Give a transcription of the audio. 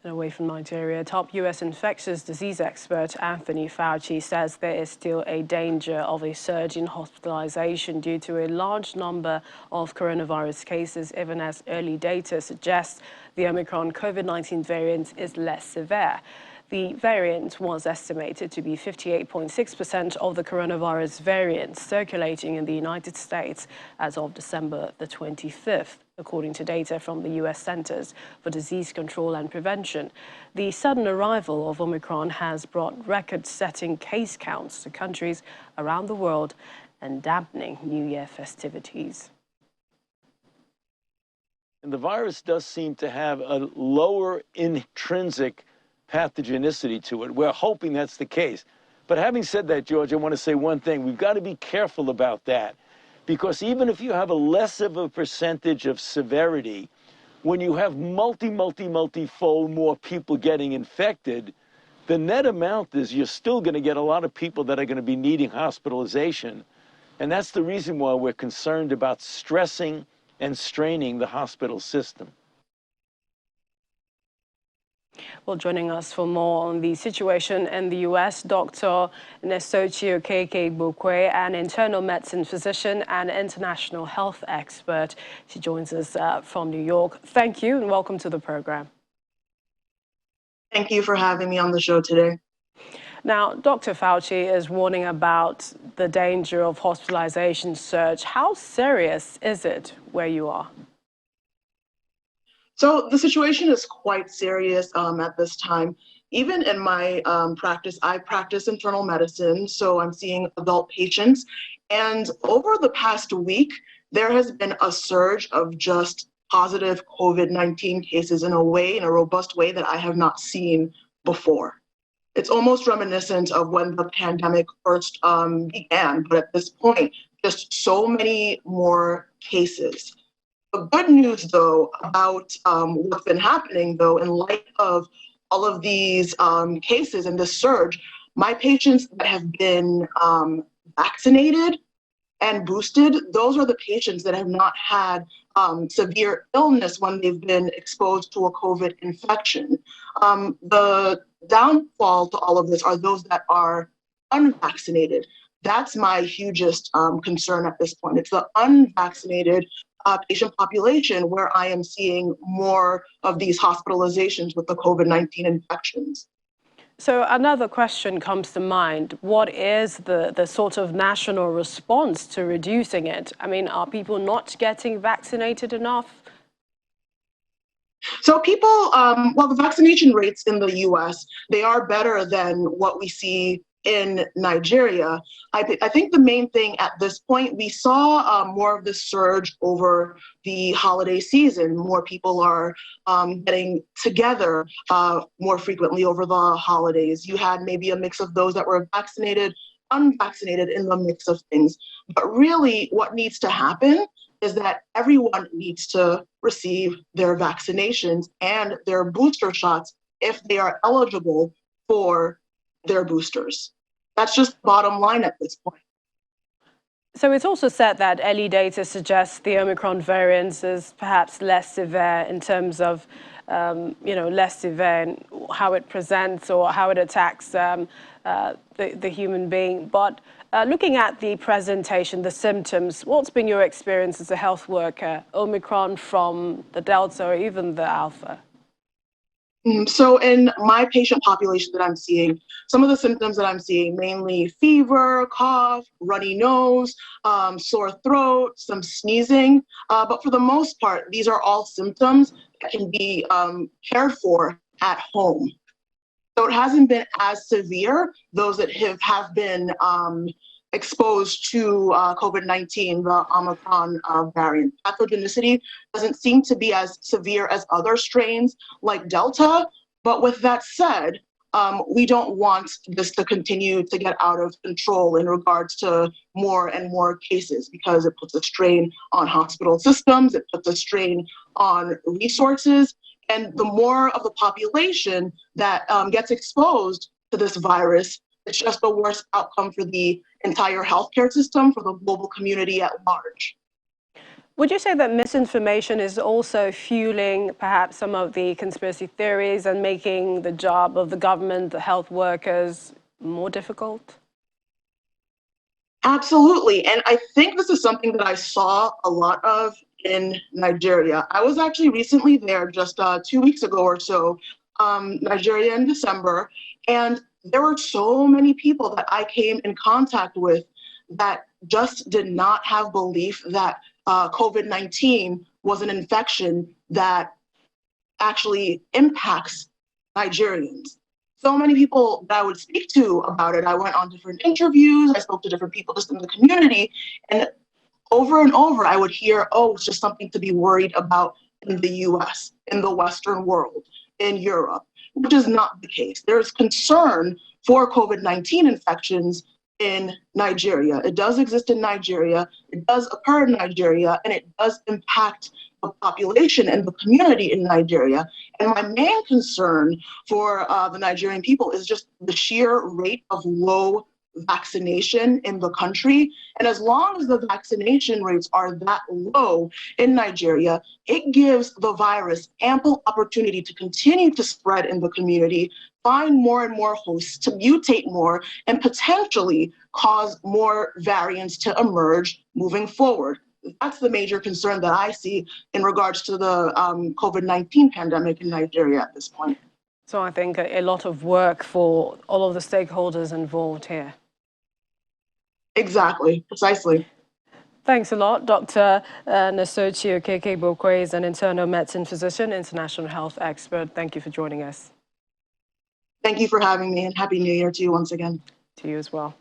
Away from Nigeria, top U.S. infectious disease expert Anthony Fauci says there is still a danger of a surge in hospitalization due to a large number of coronavirus cases, even as early data suggests the Omicron COVID-19 variant is less severe. The variant was estimated to be 58.6% of the coronavirus variants circulating in the United States as of December the 25th, according to data from the U.S. Centers for Disease Control and Prevention. The sudden arrival of Omicron has brought record-setting case counts to countries around the world and dampening New Year festivities. And the virus does seem to have a lower intrinsic pathogenicity to it. We're hoping that's the case. But having said that, George, I want to say one thing. We've got to be careful about that, because even if you have a less of a percentage of severity, when you have multifold more people getting infected, the net amount is you're still going to get a lot of people that are going to be needing hospitalization. And that's the reason why we're concerned about stressing and straining the hospital system. Well, joining us for more on the situation in the U.S., Dr. Nesochi Okeke-Bokwe, an internal medicine physician and international health expert. She joins us from New York. Thank you and welcome to the program. Thank you for having me on the show today. Now, Dr. Fauci is warning about the danger of hospitalization surge. How serious is it where you are? So the situation is quite serious at this time. Even in my practice, I practice internal medicine, so I'm seeing adult patients. And over the past week, there has been a surge of just positive COVID-19 cases in a robust way that I have not seen before. It's almost reminiscent of when the pandemic first began, but at this point, just so many more cases. The good news, though, about what's been happening, though, in light of all of these cases and the surge, my patients that have been vaccinated and boosted, those are the patients that have not had severe illness when they've been exposed to a COVID infection. The downfall to all of this are those that are unvaccinated. That's my hugest concern at this point. It's the unvaccinated patient population where I am seeing more of these hospitalizations with the COVID-19 infections. So another question comes to mind. What is the sort of national response to reducing it? I mean, are people not getting vaccinated enough? So people, well, the vaccination rates in the US, they are better than what we see in Nigeria. I think the main thing at this point, we saw more of the surge over the holiday season. More people are getting together more frequently over the holidays. You had maybe a mix of those that were vaccinated, unvaccinated in the mix of things. But really what needs to happen is that everyone needs to receive their vaccinations and their booster shots if they are eligible for their boosters. That's just the bottom line at this point. So it's also said that early data suggests the Omicron variant is perhaps less severe in terms of, less severe in how it presents or how it attacks the human being. But looking at the presentation, the symptoms, what's been your experience as a health worker, Omicron from the Delta or even the Alpha? So in my patient population that I'm seeing, some of the symptoms that I'm seeing, mainly fever, cough, runny nose, sore throat, some sneezing. But for the most part, these are all symptoms that can be cared for at home. So it hasn't been as severe, those that have been exposed to COVID-19, the Omicron variant. Pathogenicity doesn't seem to be as severe as other strains like Delta, but with that said, we don't want this to continue to get out of control in regards to more and more cases, because it puts a strain on hospital systems, it puts a strain on resources, and the more of the population that gets exposed to this virus, it's just the worst outcome for the entire healthcare system, for the global community at large. Would you say that misinformation is also fueling perhaps some of the conspiracy theories and making the job of the government, the health workers, more difficult? Absolutely. And I think this is something that I saw a lot of in Nigeria. I was actually recently there just 2 weeks ago or so, Nigeria in December, and there were so many people that I came in contact with that just did not have belief that COVID-19 was an infection that actually impacts Nigerians. So many people that I would speak to about it, I went on different interviews, I spoke to different people just in the community, and over, I would hear, oh, it's just something to be worried about in the US, in the Western world, in Europe, which is not the case. There's concern for COVID-19 infections in Nigeria. It does exist in Nigeria, it does occur in Nigeria, and it does impact the population and the community in Nigeria. And my main concern for the Nigerian people is just the sheer rate of low vaccination in the country. And as long as the vaccination rates are that low in Nigeria, it gives the virus ample opportunity to continue to spread in the community, find more and more hosts, to mutate more, and potentially cause more variants to emerge moving forward. That's the major concern that I see in regards to the COVID-19 pandemic in Nigeria at this point. So I think a lot of work for all of the stakeholders involved here. Exactly, precisely. Thanks a lot. Dr. Nasochi Okeke-Bokwe is an internal medicine physician, international health expert. Thank you for joining us. Thank you for having me, and Happy New Year to you once again. To you as well.